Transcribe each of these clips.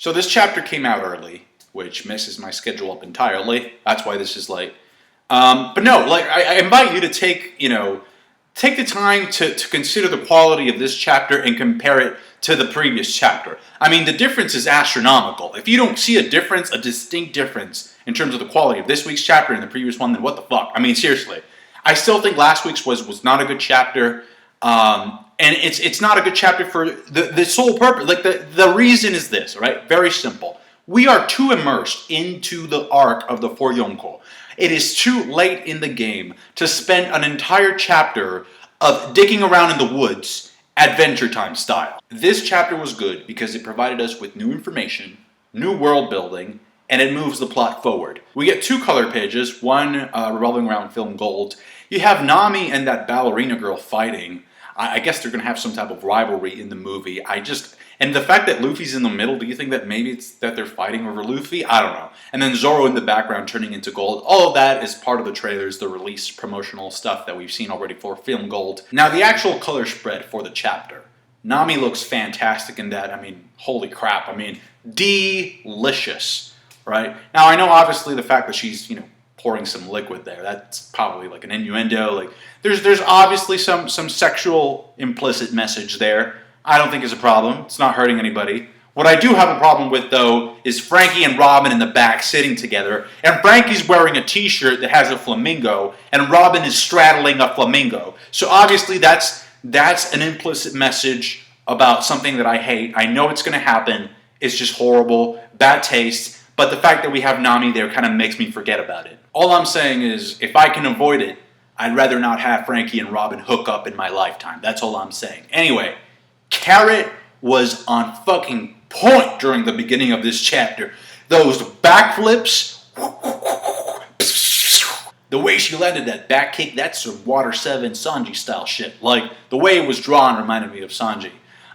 So this chapter came out early, which messes my schedule up entirely. That's why this is late. But no, like I invite you to take the time to consider the quality of this chapter and compare it to the previous chapter. I mean, the difference is astronomical. If you don't see a difference, a distinct difference in terms of the quality of this week's chapter and the previous one, then what the fuck? I mean, seriously. I still think last week's was not a good chapter. And it's not a good chapter for the sole purpose. Like the reason is this, right? Very simple. We are too immersed into the arc of the Four Yonko. It is too late in the game to spend an entire chapter of digging around in the woods, Adventure Time style. This chapter was good because it provided us with new information, new world building, and it moves the plot forward. We get two color pages, one revolving around film gold. You have Nami and that ballerina girl fighting. I guess they're going to have some type of rivalry in the movie. And the fact that Luffy's in the middle, do you think that maybe it's that they're fighting over Luffy? I don't know. And then Zoro in the background turning into gold. All of that is part of the trailers, the release promotional stuff that we've seen already for Film Gold. Now, the actual color spread for the chapter. Nami looks fantastic in that. I mean, holy crap. I mean, delicious, right? Now, I know obviously the fact that she's, pouring some liquid there, that's probably like an innuendo. Like, there's obviously some sexual implicit message there. I don't think it's a problem. It's not hurting anybody. What I do have a problem with, though, is Frankie and Robin in the back sitting together, and Frankie's wearing a t-shirt that has a flamingo, and Robin is straddling a flamingo. So obviously that's an implicit message about something that I hate. I know it's going to happen. It's just horrible, bad taste, but the fact that we have Nami there kind of makes me forget about it. All I'm saying is, if I can avoid it, I'd rather not have Frankie and Robin hook up in my lifetime. That's all I'm saying. Anyway, Carrot was on fucking point during the beginning of this chapter. Those backflips, the way she landed that back kick, that's some Water 7 Sanji style shit. Like, the way it was drawn reminded me of Sanji.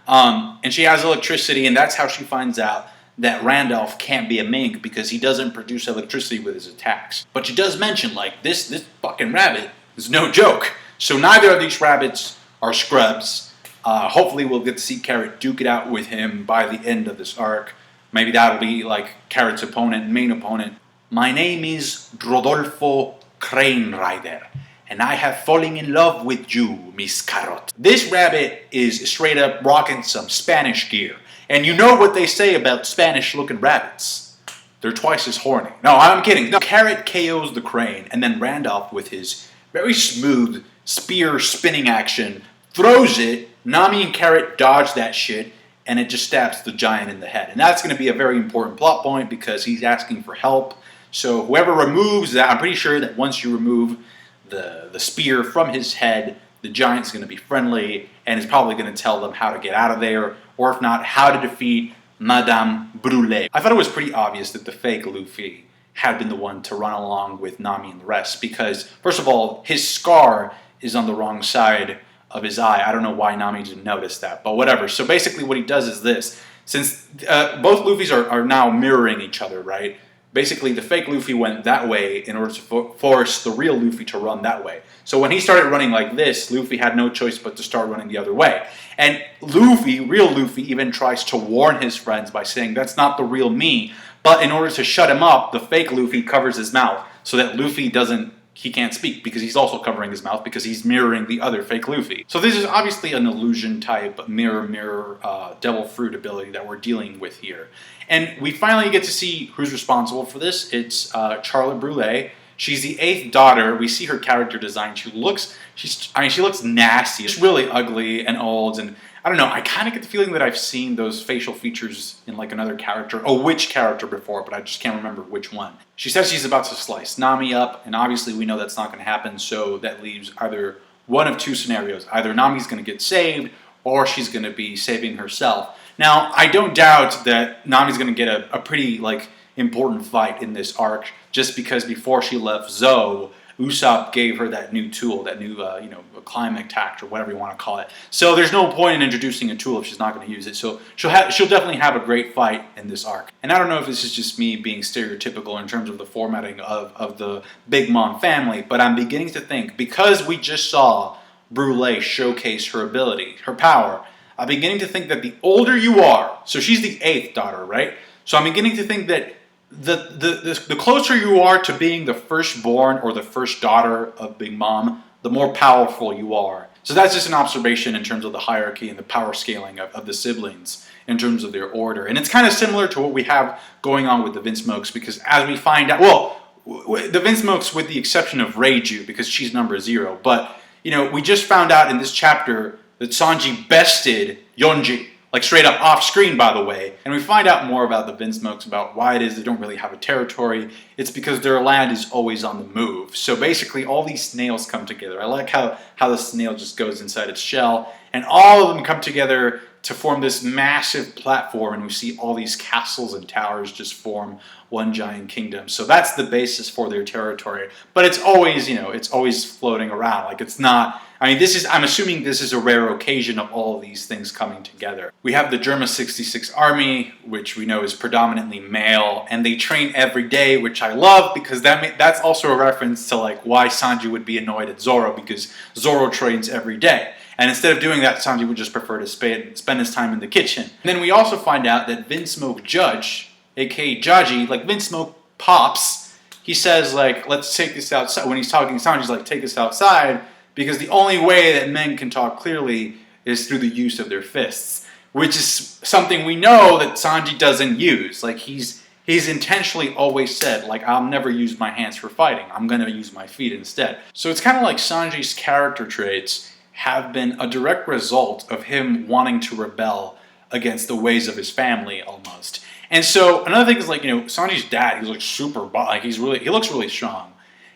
And she has electricity, and that's how she finds out that Randolph can't be a mink because he doesn't produce electricity with his attacks. But she does mention, like, this fucking rabbit is no joke. So neither of these rabbits are scrubs. Hopefully we'll get to see Carrot duke it out with him by the end of this arc. Maybe that'll be like Carrot's main opponent. My name is Rodolfo Crane Rider, and I have fallen in love with you, Miss Carrot. This rabbit is straight up rocking some Spanish gear. And you know what they say about Spanish-looking rabbits. They're twice as horny. No, I'm kidding. No. Carrot KOs the crane, and then Randolph, with his very smooth spear spinning action, throws it. Nami and Carrot dodge that shit, and it just stabs the giant in the head. And that's going to be a very important plot point because he's asking for help. So whoever removes that, I'm pretty sure that once you remove the spear from his head, the giant's going to be friendly and is probably going to tell them how to get out of there, or if not, how to defeat Madame Brûlée. I thought it was pretty obvious that the fake Luffy had been the one to run along with Nami and the rest because, first of all, his scar is on the wrong side of his eye. I don't know why Nami didn't notice that, but whatever. So basically what he does is this. Since both Luffys are now mirroring each other, right? Basically, the fake Luffy went that way in order to force the real Luffy to run that way. So when he started running like this, Luffy had no choice but to start running the other way. And Luffy, real Luffy, even tries to warn his friends by saying, that's not the real me. But in order to shut him up, the fake Luffy covers his mouth so that Luffy he can't speak because he's also covering his mouth because he's mirroring the other fake Luffy. So this is obviously an illusion type mirror devil fruit ability that we're dealing with here. And we finally get to see who's responsible for this. It's Charlotte Brûlée. She's the 8th daughter. We see her character design. She looks nasty. She's really ugly and old. And I don't know, I kind of get the feeling that I've seen those facial features in like another character, or which character before, but I just can't remember which one. She says she's about to slice Nami up, and obviously we know that's not going to happen, so that leaves either one of two scenarios. Either Nami's going to get saved, or she's going to be saving herself. Now, I don't doubt that Nami's going to get a pretty important fight in this arc, just because before she left Zoe, Usopp gave her that new tool, that new, climate tact or whatever you want to call it. So there's no point in introducing a tool if she's not going to use it. So she'll definitely have a great fight in this arc. And I don't know if this is just me being stereotypical in terms of the formatting of the Big Mom family, but I'm beginning to think, because we just saw Brûlée showcase her ability, her power, I'm beginning to think that the older you are, so she's the 8th daughter, right? So I'm beginning to think that the closer you are to being the firstborn or the first daughter of Big Mom, the more powerful you are. So that's just an observation in terms of the hierarchy and the power scaling of the siblings in terms of their order. And it's kind of similar to what we have going on with the Vinsmokes, because as we find out, well, the Vinsmokes with the exception of Reiju, because she's number 0, but we just found out in this chapter that Sanji bested Yonji, like straight up off screen, by the way. And we find out more about the Vinsmokes, about why it is they don't really have a territory. It's because their land is always on the move. So basically all these snails come together. I like how the snail just goes inside its shell, and all of them come together to form this massive platform, and we see all these castles and towers just form one giant kingdom. So that's the basis for their territory. But it's always, it's always floating around. Like it's not, I'm assuming this is a rare occasion of all of these things coming together. We have the Germa 66 army, which we know is predominantly male, and they train every day, which I love, because that's also a reference to like why Sanji would be annoyed at Zoro, because Zoro trains every day. And instead of doing that, Sanji would just prefer to spend his time in the kitchen. And then we also find out that Vinsmoke Judge, aka Jajji, like Vinsmoke pops, he says like, let's take this outside. When he's talking to Sanji, he's like, take us outside, because the only way that men can talk clearly is through the use of their fists, which is something we know that Sanji doesn't use. Like he's intentionally always said, like, I'll never use my hands for fighting. I'm going to use my feet instead. So it's kind of like Sanji's character traits have been a direct result of him wanting to rebel against the ways of his family almost. And so another thing is like, Sanji's dad, he's like super, like he looks really strong.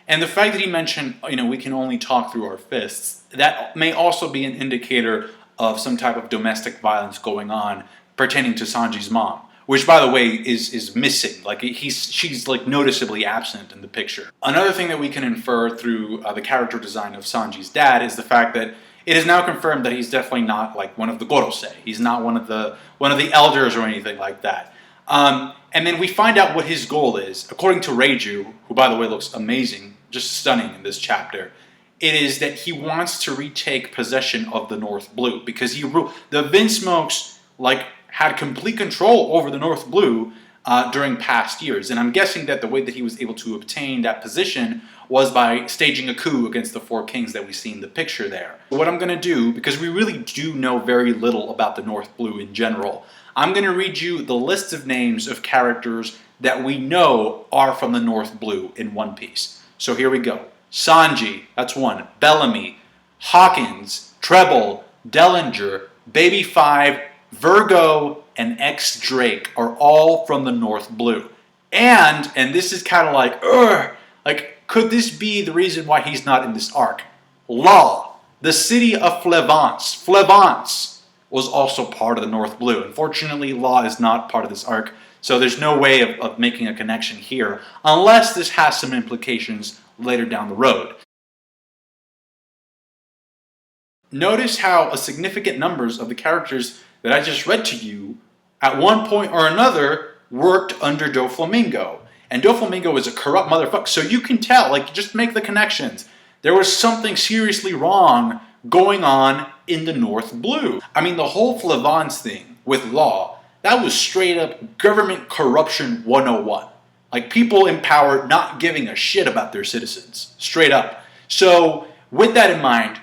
And the fact that he mentioned, we can only talk through our fists, that may also be an indicator of some type of domestic violence going on pertaining to Sanji's mom, which by the way is missing. Like she's like noticeably absent in the picture. Another thing that we can infer through the character design of Sanji's dad is the fact that it is now confirmed that he's definitely not like one of the Gorosei. He's not one of the elders or anything like that. And then we find out what his goal is. According to Reiju, who by the way looks amazing, just stunning in this chapter, it is that he wants to retake possession of the North Blue, because the Vinsmokes like had complete control over the North Blue during past years. And I'm guessing that the way that he was able to obtain that position was by staging a coup against the 4 kings that we see in the picture there. What I'm going to do, because we really do know very little about the North Blue in general, I'm going to read you the list of names of characters that we know are from the North Blue in One Piece. So here we go. Sanji, that's 1. Bellamy, Hawkins, Treble, Dellinger, Baby 5, Virgo, and X Drake are all from the North Blue. And this is kind of like, could this be the reason why he's not in this arc? Law, the city of Flevance was also part of the North Blue. Unfortunately, Law is not part of this arc, so there's no way of making a connection here, unless this has some implications later down the road. Notice how a significant numbers of the characters that I just read to you, at one point or another, worked under Doflamingo. And Doflamingo is a corrupt motherfucker, so you can tell, like, just make the connections. There was something seriously wrong going on in the North Blue. I mean, the whole Flevance thing with Law, that was straight up government corruption 101. Like, people in power not giving a shit about their citizens. Straight up. So, with that in mind,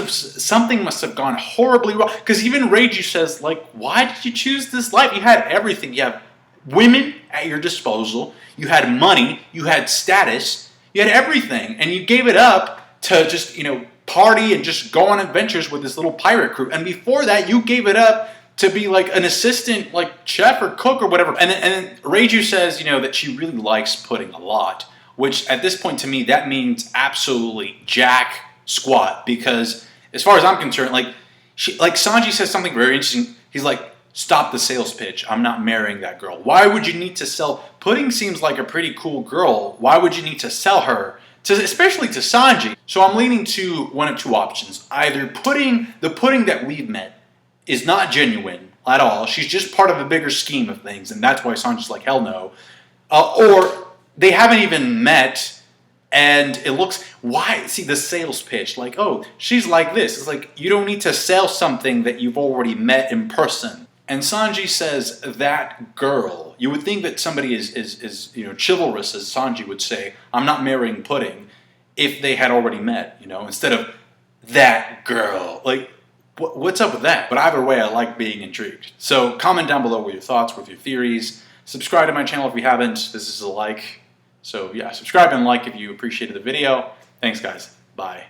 something must have gone horribly wrong. Because even Reiju says, like, why did you choose this life? You had everything. You have women at your disposal. You had money. You had status. You had everything. And you gave it up to just, party and just go on adventures with this little pirate crew. And before that, you gave it up to be like an assistant, like chef or cook or whatever. And then Reiju says, that she really likes pudding a lot. Which at this point to me, that means absolutely jack squat. Because as far as I'm concerned, like Sanji says something very interesting. He's like, stop the sales pitch. I'm not marrying that girl. Why would you need to sell? Pudding seems like a pretty cool girl. Why would you need to sell her? Especially to Sanji. So I'm leaning to one of two options. Either the pudding that we've met is not genuine at all. She's just part of a bigger scheme of things. And that's why Sanji's like, hell no. Or they haven't even met. And it looks, why? See, the sales pitch, like, oh, she's like this. It's like, you don't need to sell something that you've already met in person. And Sanji says, that girl. You would think that somebody is chivalrous, as Sanji would say, I'm not marrying Pudding, if they had already met, instead of that girl. Like, what's up with that? But either way, I like being intrigued. So comment down below with your thoughts, with your theories. Subscribe to my channel if you haven't. This is a like. So yeah, subscribe and like if you appreciated the video. Thanks, guys. Bye.